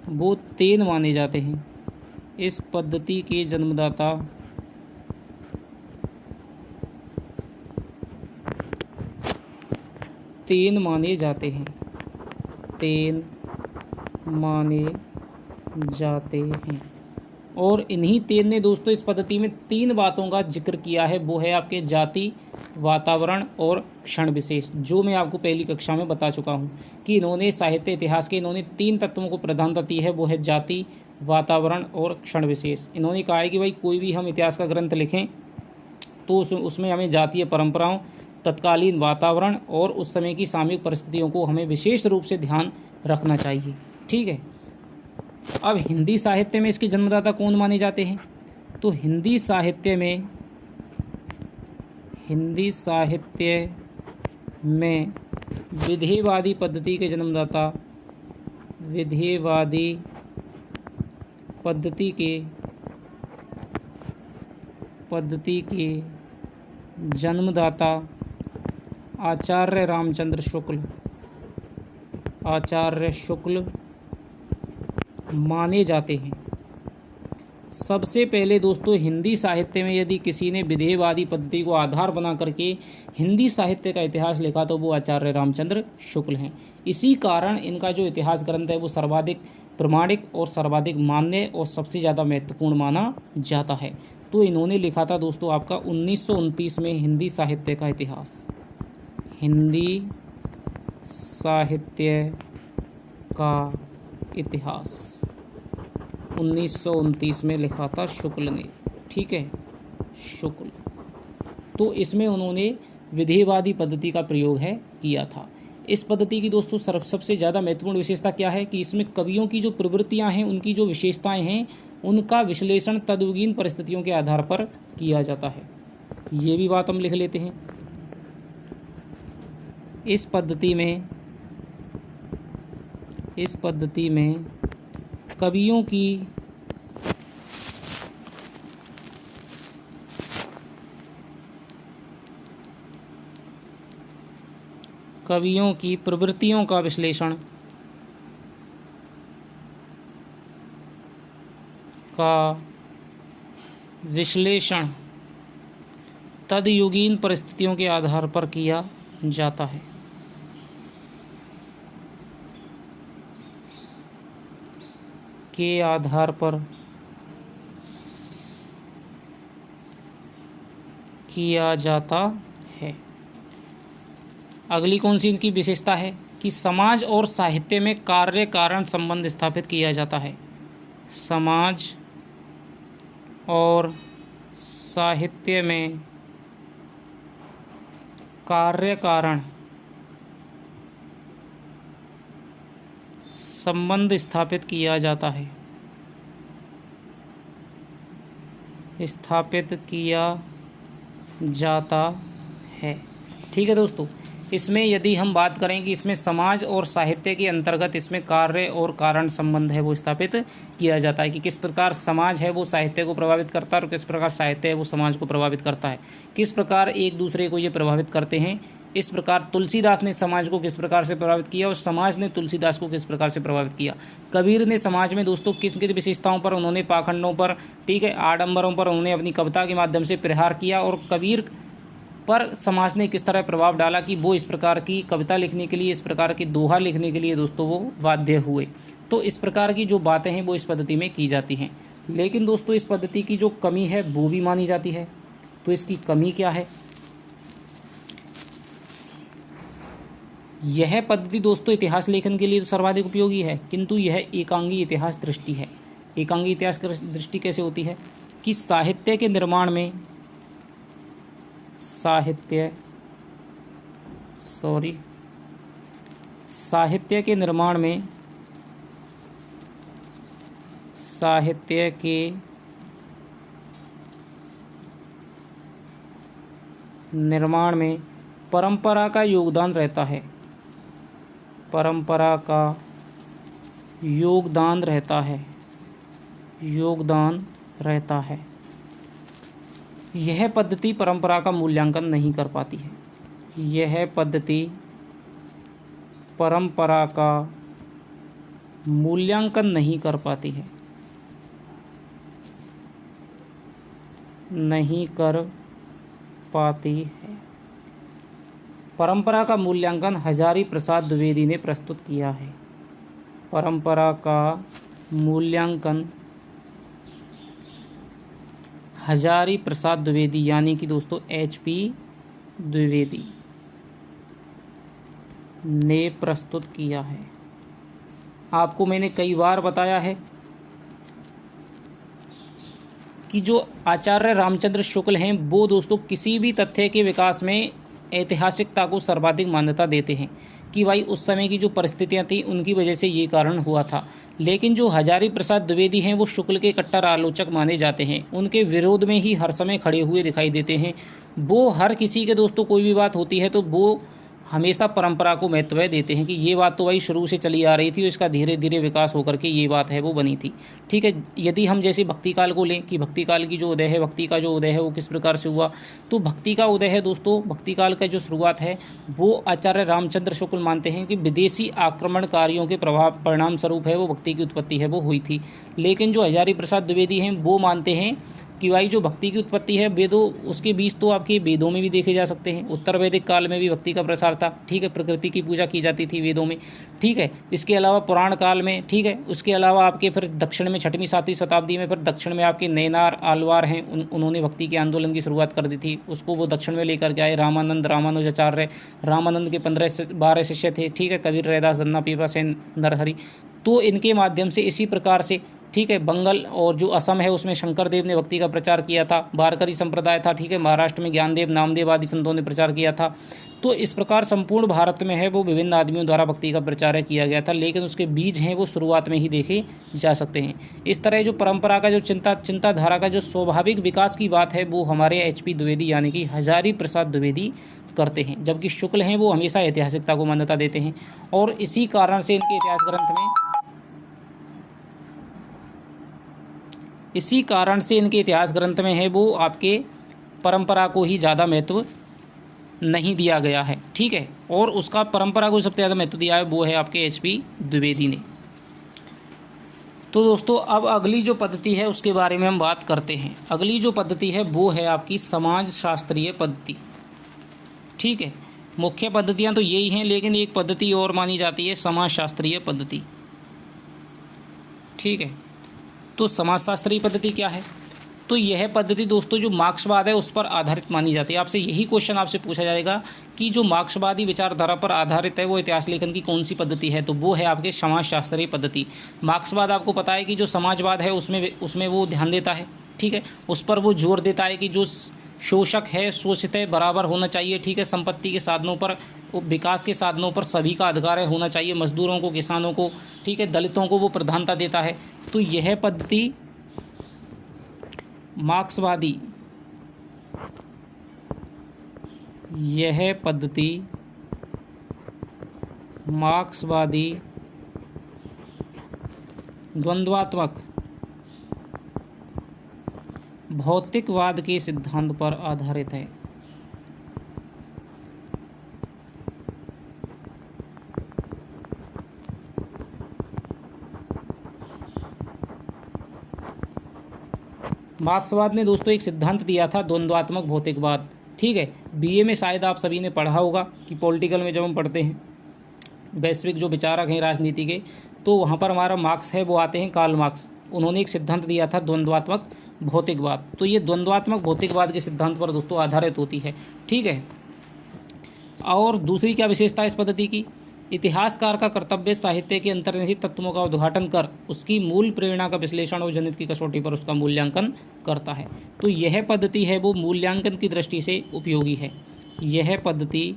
वो 3 माने जाते हैं। इस पद्धति के जन्मदाता 3 माने जाते हैं, 3 माने जाते हैं। और इन्हीं 3 ने दोस्तों इस पद्धति में 3 बातों का जिक्र किया है, वो है आपके जाति, वातावरण और क्षण विशेष, जो मैं आपको पहली कक्षा में बता चुका हूँ कि इन्होंने साहित्य इतिहास के इन्होंने 3 तत्वों को प्रधानता दी है, वो है जाति, वातावरण और क्षण विशेष। इन्होंने कहा है कि भाई कोई भी हम इतिहास का ग्रंथ लिखें तो उसमें हमें जातीय परंपराओं, तत्कालीन वातावरण और उस समय की सामयिक परिस्थितियों को हमें विशेष रूप से ध्यान रखना चाहिए। ठीक है। अब हिंदी साहित्य में इसके जन्मदाता कौन माने जाते हैं? तो हिंदी साहित्य में विधेयवादी पद्धति के जन्मदाता, विधेयवादी पद्धति के जन्मदाता आचार्य रामचंद्र शुक्ल माने जाते हैं। सबसे पहले दोस्तों हिंदी साहित्य में यदि किसी ने विधेयवादी पद्धति को आधार बना करके हिंदी साहित्य का इतिहास लिखा तो वो आचार्य रामचंद्र शुक्ल हैं। इसी कारण इनका जो इतिहास ग्रंथ है वो सर्वाधिक प्रमाणिक और सर्वाधिक मान्य और सबसे ज़्यादा महत्वपूर्ण माना जाता है। तो इन्होंने लिखा था दोस्तों आपका 1929 में हिंदी साहित्य का इतिहास, हिंदी साहित्य का इतिहास 1929 में लिखा था शुक्ल ने। ठीक है, शुक्ल। तो इसमें उन्होंने विधेयवादी पद्धति का प्रयोग है किया था। इस पद्धति की दोस्तों सबसे ज़्यादा महत्वपूर्ण विशेषता क्या है कि इसमें कवियों की जो प्रवृत्तियां हैं, उनकी जो विशेषताएं हैं, उनका विश्लेषण तद्विहीन परिस्थितियों के आधार पर किया जाता है। ये भी बात हम लिख लेते हैं। इस पद्धति में कवियों की प्रवृत्तियों का विश्लेषण तद्युगीन परिस्थितियों के आधार पर किया जाता है। के आधार पर किया जाता है। अगली कौन सी इनकी विशेषता है कि समाज और साहित्य में कार्य कारण संबंध स्थापित किया जाता है। समाज और साहित्य में कार्य कारण संबंध स्थापित किया जाता है, ठीक है दोस्तों। इसमें यदि हम बात करें कि इसमें समाज और साहित्य के अंतर्गत इसमें कार्य और कारण संबंध है वो स्थापित किया जाता है कि किस प्रकार समाज है वो साहित्य को प्रभावित करता है और किस प्रकार साहित्य है वो समाज को प्रभावित करता है, किस प्रकार एक दूसरे को ये प्रभावित करते हैं। इस प्रकार तुलसीदास ने समाज को किस प्रकार से प्रभावित किया और समाज ने तुलसीदास को किस प्रकार से प्रभावित किया। कबीर ने समाज में दोस्तों किन किन विशेषताओं पर, उन्होंने पाखंडों पर, ठीक है, आडंबरों पर उन्होंने अपनी कविता के माध्यम से प्रहार किया और कबीर पर समाज ने किस तरह प्रभाव डाला कि वो इस प्रकार की कविता लिखने के लिए, इस प्रकार की दोहा लिखने के लिए दोस्तों वो बाध्य हुए। तो इस प्रकार की जो बातें हैं वो इस पद्धति में की जाती हैं। लेकिन दोस्तों इस पद्धति की जो कमी है वो भी मानी जाती है। तो इसकी कमी क्या है? यह पद्धति दोस्तों इतिहास लेखन के लिए तो सर्वाधिक उपयोगी है, किंतु यह एकांगी इतिहास दृष्टि है। एकांगी इतिहास दृष्टि कैसे होती है कि साहित्य के निर्माण में साहित्य के निर्माण में परंपरा का योगदान रहता है, योगदान रहता है। यह पद्धति परंपरा का मूल्यांकन नहीं कर पाती है। यह पद्धति परंपरा का मूल्यांकन नहीं कर पाती है, परंपरा का मूल्यांकन हजारी प्रसाद द्विवेदी ने प्रस्तुत किया है। परंपरा का मूल्यांकन हजारी प्रसाद द्विवेदी यानी कि दोस्तों HP द्विवेदी ने प्रस्तुत किया है। आपको मैंने कई बार बताया है कि जो आचार्य रामचंद्र शुक्ल हैं वो दोस्तों किसी भी तथ्य के विकास में ऐतिहासिकता को सर्वाधिक मान्यता देते हैं कि भाई उस समय की जो परिस्थितियां थी उनकी वजह से ये कारण हुआ था। लेकिन जो हजारी प्रसाद द्विवेदी हैं वो शुक्ल के कट्टर आलोचक माने जाते हैं, उनके विरोध में ही हर समय खड़े हुए दिखाई देते हैं। वो हर किसी के दोस्तों कोई भी बात होती है तो वो हमेशा परंपरा को महत्व देते हैं कि ये बात तो भाई शुरू से चली आ रही थी और इसका धीरे धीरे विकास होकर के ये बात है वो बनी थी। ठीक है, यदि हम जैसे भक्ति काल को लें कि भक्ति काल की जो उदय है, भक्ति का जो उदय है वो किस प्रकार से हुआ, तो भक्ति का उदय है दोस्तों, भक्ति काल का जो शुरुआत है वो आचार्य रामचंद्र शुक्ल मानते हैं कि विदेशी आक्रमणकारियों के प्रभाव परिणाम स्वरूप है वो भक्ति की उत्पत्ति है वो हुई थी। लेकिन जो हजारी प्रसाद द्विवेदी हैं वो मानते हैं कि भाई जो भक्ति की उत्पत्ति है वेदों, उसके बीज तो आपके वेदों में भी देखे जा सकते हैं। उत्तर वैदिक काल में भी भक्ति का प्रसार था। ठीक है, प्रकृति की पूजा की जाती थी वेदों में। ठीक है, इसके अलावा पुराण काल में, ठीक है, उसके अलावा आपके फिर दक्षिण में 6वीं 7वीं शताब्दी में फिर दक्षिण में आपके नैनार आलवार हैं, उन्होंने भक्ति के आंदोलन की शुरुआत कर दी थी। उसको वो दक्षिण में लेकर के आए। रामानंद, रामानुजाचार्य, रामानंद के 15 से 12 शिष्य थे। ठीक है, कबीर, रैदास, दन्ना, पीपा सेन, नरहरि, तो इनके माध्यम से इसी प्रकार से, ठीक है, बंगाल और जो असम है उसमें शंकरदेव ने भक्ति का प्रचार किया था। वारकरी संप्रदाय था। ठीक है, महाराष्ट्र में ज्ञानदेव, नामदेव आदि संतों ने प्रचार किया था। तो इस प्रकार संपूर्ण भारत में है वो विभिन्न आदमियों द्वारा भक्ति का प्रचार किया गया था, लेकिन उसके बीज हैं वो शुरुआत में ही देखे जा सकते हैं। इस तरह जो परंपरा का जो चिंताधारा का जो स्वाभाविक विकास की बात है वो हमारे HP द्विवेदी यानी कि हजारी प्रसाद द्विवेदी करते हैं, जबकि शुक्ल हैं वो हमेशा ऐतिहासिकता को मान्यता देते हैं। और इसी कारण से इनके इतिहास ग्रंथ में है वो आपके परंपरा को ही ज़्यादा महत्व नहीं दिया गया है। ठीक है, और उसका परंपरा को सबसे ज़्यादा महत्व दिया है वो है आपके HP द्विवेदी ने। तो दोस्तों अब अगली जो पद्धति है उसके बारे में हम बात करते हैं। अगली जो पद्धति है वो है आपकी समाज शास्त्रीय पद्धति। ठीक है, मुख्य पद्धतियाँ तो यही हैं, लेकिन एक पद्धति और मानी जाती है समाज शास्त्रीय पद्धति। ठीक है, तो समाजशास्त्रीय पद्धति क्या है? तो यह पद्धति दोस्तों जो मार्क्सवाद है उस पर आधारित मानी जाती है। आपसे यही क्वेश्चन आपसे पूछा जाएगा कि जो मार्क्सवादी विचारधारा पर आधारित है वो इतिहास लेखन की कौन सी पद्धति है, तो वो है आपके समाजशास्त्रीय पद्धति। मार्क्सवाद आपको पता है कि जो समाजवाद है उसमें वो ध्यान देता है। ठीक है, उस पर वो जोर देता है कि जो शोषक है शोषित है बराबर होना चाहिए। ठीक है, संपत्ति के साधनों पर, विकास के साधनों पर सभी का अधिकार होना चाहिए, मजदूरों को, किसानों को, ठीक है, दलितों को वो प्रधानता देता है। तो यह पद्धति मार्क्सवादी द्वंद्वात्मक भौतिकवाद के सिद्धांत पर आधारित है। मार्क्सवाद ने दोस्तों एक सिद्धांत दिया था द्वंद्वात्मक भौतिकवाद। ठीक है, BA में शायद आप सभी ने पढ़ा होगा कि पॉलिटिकल में जब हम पढ़ते हैं वैश्विक जो विचारक हैं राजनीति के, तो वहाँ पर हमारा मार्क्स है वो आते हैं कार्ल मार्क्स। उन्होंने एक सिद्धांत दिया था द्वंद्वात्मक भौतिकवाद। तो ये द्वंद्वात्मक भौतिकवाद के सिद्धांत पर दोस्तों आधारित होती है। ठीक है, और दूसरी क्या विशेषता है इस पद्धति की? इतिहासकार का कर्तव्य साहित्य के अंतर्निहित तत्वों का उद्घाटन कर उसकी मूल प्रेरणा का विश्लेषण और जनहित की कसौटी पर उसका मूल्यांकन करता है। तो यह पद्धति है वो मूल्यांकन की दृष्टि से उपयोगी है। यह पद्धति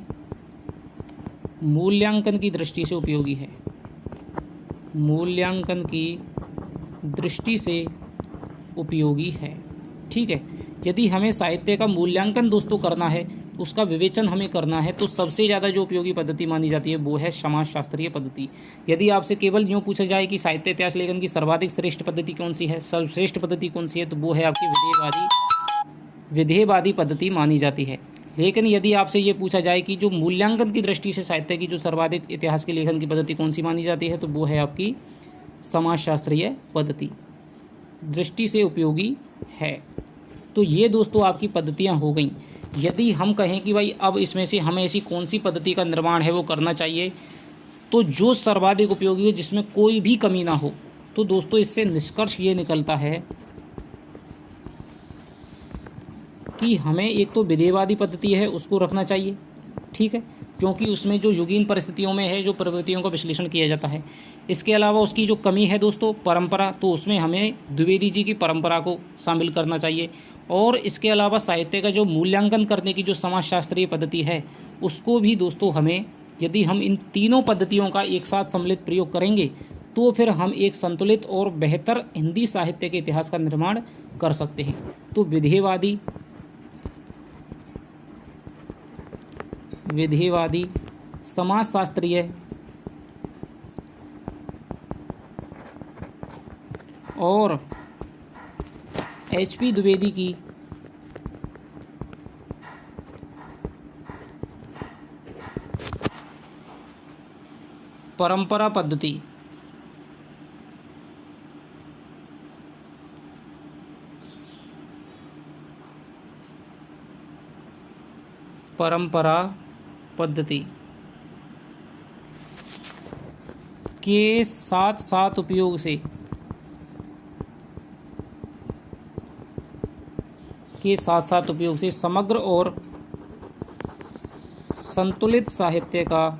मूल्यांकन की दृष्टि से उपयोगी है। मूल्यांकन की दृष्टि से उपयोगी है। ठीक है, यदि हमें साहित्य का मूल्यांकन दोस्तों करना है, उसका विवेचन हमें करना है, तो सबसे ज़्यादा जो उपयोगी पद्धति मानी जाती है वो है समाजशास्त्रीय पद्धति। यदि आपसे केवल यूँ पूछा जाए कि साहित्य इतिहास लेखन की सर्वाधिक श्रेष्ठ पद्धति कौन सी है, सर्वश्रेष्ठ पद्धति कौन सी है, तो वो है आपकी विधेयवादी पद्धति मानी जाती है। लेकिन यदि आपसे ये पूछा जाए कि जो मूल्यांकन की दृष्टि से साहित्य की जो सर्वाधिक इतिहास के लेखन की पद्धति कौन सी मानी जाती है, तो वो है आपकी समाजशास्त्रीय पद्धति, दृष्टि से उपयोगी है। तो ये दोस्तों आपकी पद्धतियाँ हो गई। यदि हम कहें कि भाई अब इसमें से हमें ऐसी कौन सी पद्धति का निर्माण है वो करना चाहिए, तो जो सर्वाधिक उपयोगी हो, जिसमें कोई भी कमी ना हो, तो दोस्तों इससे निष्कर्ष ये निकलता है कि हमें एक तो विधेयवादी पद्धति है उसको रखना चाहिए, ठीक है, क्योंकि उसमें जो युगीन परिस्थितियों में है जो प्रवृत्तियों का विश्लेषण किया जाता है। इसके अलावा उसकी जो कमी है दोस्तों परंपरा, तो उसमें हमें द्विवेदी जी की परंपरा को शामिल करना चाहिए। और इसके अलावा साहित्य का जो मूल्यांकन करने की जो समाजशास्त्रीय पद्धति है उसको भी दोस्तों हमें, यदि हम इन तीनों पद्धतियों का एक साथ सम्मिलित प्रयोग करेंगे तो फिर हम एक संतुलित और बेहतर हिंदी साहित्य के इतिहास का निर्माण कर सकते हैं। तो विधेयवादी, समाजशास्त्रीय और HP द्विवेदी की परंपरा पद्धति के साथ साथ उपयोग से समग्र और संतुलित साहित्य का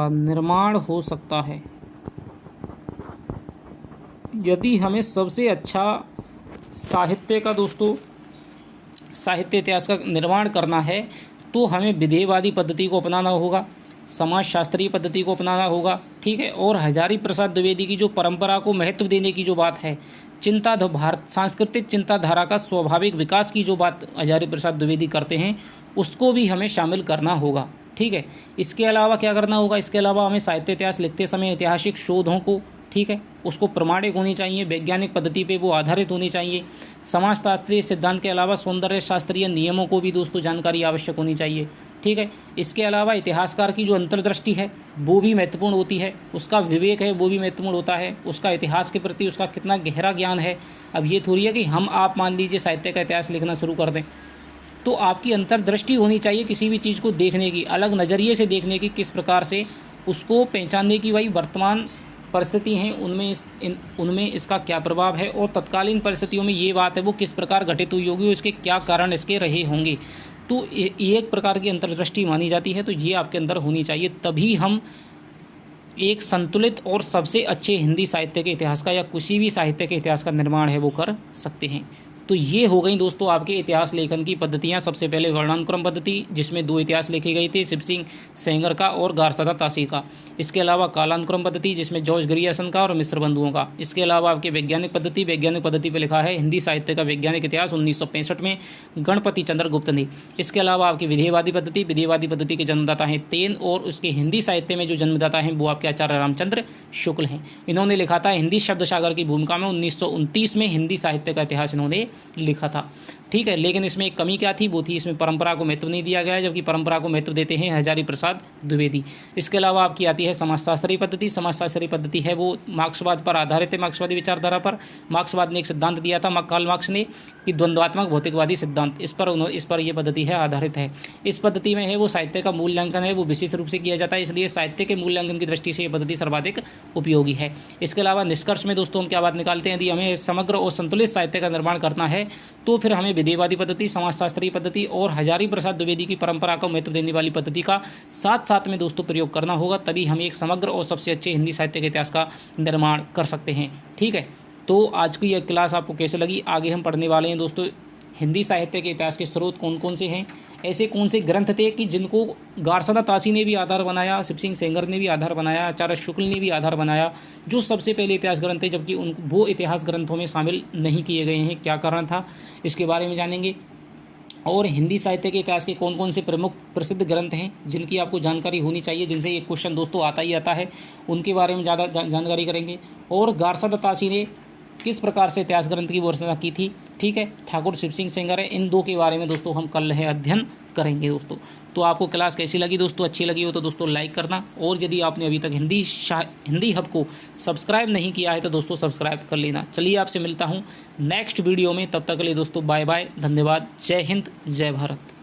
निर्माण हो सकता है। यदि हमें सबसे अच्छा साहित्य इतिहास का निर्माण करना है तो हमें विधेयवादी पद्धति को अपनाना होगा, समाजशास्त्रीय पद्धति को अपनाना होगा, ठीक है। और हजारी प्रसाद द्विवेदी की जो परंपरा को महत्व देने की जो बात है, सांस्कृतिक चिंताधारा का स्वाभाविक विकास की जो बात हजारी प्रसाद द्विवेदी करते हैं उसको भी हमें शामिल करना होगा, ठीक है। इसके अलावा क्या करना होगा, इसके अलावा हमें साहित्य इतिहास लिखते समय ऐतिहासिक शोधों को, ठीक है, उसको प्रमाणिक होनी चाहिए, वैज्ञानिक पद्धति पे वो आधारित होनी चाहिए। समाजशास्त्रीय सिद्धांत के अलावा सौंदर्य शास्त्रीय नियमों को भी दोस्तों जानकारी आवश्यक होनी चाहिए, ठीक है। इसके अलावा इतिहासकार की जो अंतर्दृष्टि है वो भी महत्वपूर्ण होती है, उसका विवेक है वो भी महत्वपूर्ण होता है, उसका इतिहास के प्रति उसका कितना गहरा ज्ञान है। अब ये थोड़ी है कि आप मान लीजिए साहित्य का इतिहास लिखना शुरू कर दें, तो आपकी अंतर्दृष्टि होनी चाहिए किसी भी चीज़ को देखने की, अलग नज़रिए से देखने की, किस प्रकार से उसको पहचानने की, भाई वर्तमान परिस्थिति हैं उनमें इसका क्या प्रभाव है और तत्कालीन परिस्थितियों में ये बात है वो किस प्रकार घटित हुई होगी और इसके क्या कारण इसके रहे होंगे। तो ये एक प्रकार की अंतर्दृष्टि मानी जाती है, तो ये आपके अंदर होनी चाहिए, तभी हम एक संतुलित और सबसे अच्छे हिंदी साहित्य के इतिहास का या किसी भी साहित्य के इतिहास का निर्माण है वो कर सकते हैं। तो ये हो गई दोस्तों आपके इतिहास लेखन की पद्धतियाँ। सबसे पहले वर्णानुक्रम पद्धति जिसमें 2 इतिहास लिखे गए थे, शिव सिंह सेंगर का और गारसदा तासी का। इसके अलावा कालानुक्रम पद्धति जिसमें जॉर्ज ग्रियर्सन का और मिश्र बंधुओं का। इसके अलावा आपके वैज्ञानिक पद्धति पर लिखा है हिंदी साहित्य का वैज्ञानिक इतिहास 1965 में गणपति चंद्र गुप्त ने। इसके अलावा आपकी विधेयवादी पद्धति के जन्मदाता हैं तेन और उसके हिंदी साहित्य में जो जन्मदाता हैं वो आपके आचार्य रामचंद्र शुक्ल हैं। इन्होंने लिखा था हिंदी शब्द सागर की भूमिका में 1929 में हिंदी साहित्य का इतिहास इन्होंने लिखा था, ठीक है। लेकिन इसमें एक कमी क्या थी, वो थी इसमें परंपरा को महत्व नहीं दिया गया है, जबकि परंपरा को महत्व देते हैं हजारी प्रसाद द्विवेदी। इसके अलावा आपकी आती है समाजशास्त्रीय पद्धति है वो मार्क्सवाद पर आधारित है, मार्क्सवादी विचारधारा पर। मार्क्सवाद ने एक सिद्धांत दिया था कार्ल मार्क्स ने कि द्वंद्वात्मक भौतिकवादी सिद्धांत, इस पर यह पद्धति है आधारित है। इस पद्धति में है वो साहित्य का मूल्यांकन है वो विशेष रूप से किया जाता है, इसलिए साहित्य के मूल्यांकन की दृष्टि से यह पद्धति सर्वाधिक उपयोगी है। इसके अलावा निष्कर्ष में दोस्तों हम क्या बात निकालते हैं, यदि हमें समग्र और संतुलित साहित्य का निर्माण करना है तो फिर हमें विधेयवादी पद्धति, समाजशास्त्रीय पद्धति और हजारी प्रसाद द्विवेदी की परंपरा को महत्व देने वाली पद्धति का साथ साथ में दोस्तों प्रयोग करना होगा, तभी हम एक समग्र और सबसे अच्छे हिंदी साहित्य के इतिहास का निर्माण कर सकते हैं, ठीक है। तो आज की यह क्लास आपको कैसे लगी, आगे हम पढ़ने वाले हैं दोस्तों हिंदी साहित्य के इतिहास के स्रोत कौन कौन से हैं, ऐसे कौन से ग्रंथ थे कि जिनको गारसदा तासी ने भी आधार बनाया, शिव सिंह सेंगर ने भी आधार बनाया, आचार्य शुक्ल ने भी आधार बनाया, जो सबसे पहले इतिहास ग्रंथ थे, जबकि वो इतिहास ग्रंथों में शामिल नहीं किए गए हैं। क्या कारण था इसके बारे में जानेंगे। और हिंदी साहित्य के इतिहास के कौन कौन से प्रमुख प्रसिद्ध ग्रंथ हैं जिनकी आपको जानकारी होनी चाहिए, जिनसे ये क्वेश्चन दोस्तों आता ही आता है, उनके बारे में ज़्यादा जानकारी करेंगे। और गारसदा तासी ने किस प्रकार से इतिहास ग्रंथ की रचना की थी, ठीक है, ठाकुर शिव सिंह सेंगर है, इन दो के बारे में दोस्तों हम कल है अध्ययन करेंगे दोस्तों। तो आपको क्लास कैसी लगी दोस्तों, अच्छी लगी हो तो दोस्तों लाइक करना, और यदि आपने अभी तक हिंदी हब को सब्सक्राइब नहीं किया है तो दोस्तों सब्सक्राइब कर लेना। चलिए आपसे मिलता हूँ नेक्स्ट वीडियो में, तब तक के लिए दोस्तों बाय बाय, धन्यवाद, जय हिंद, जय भारत।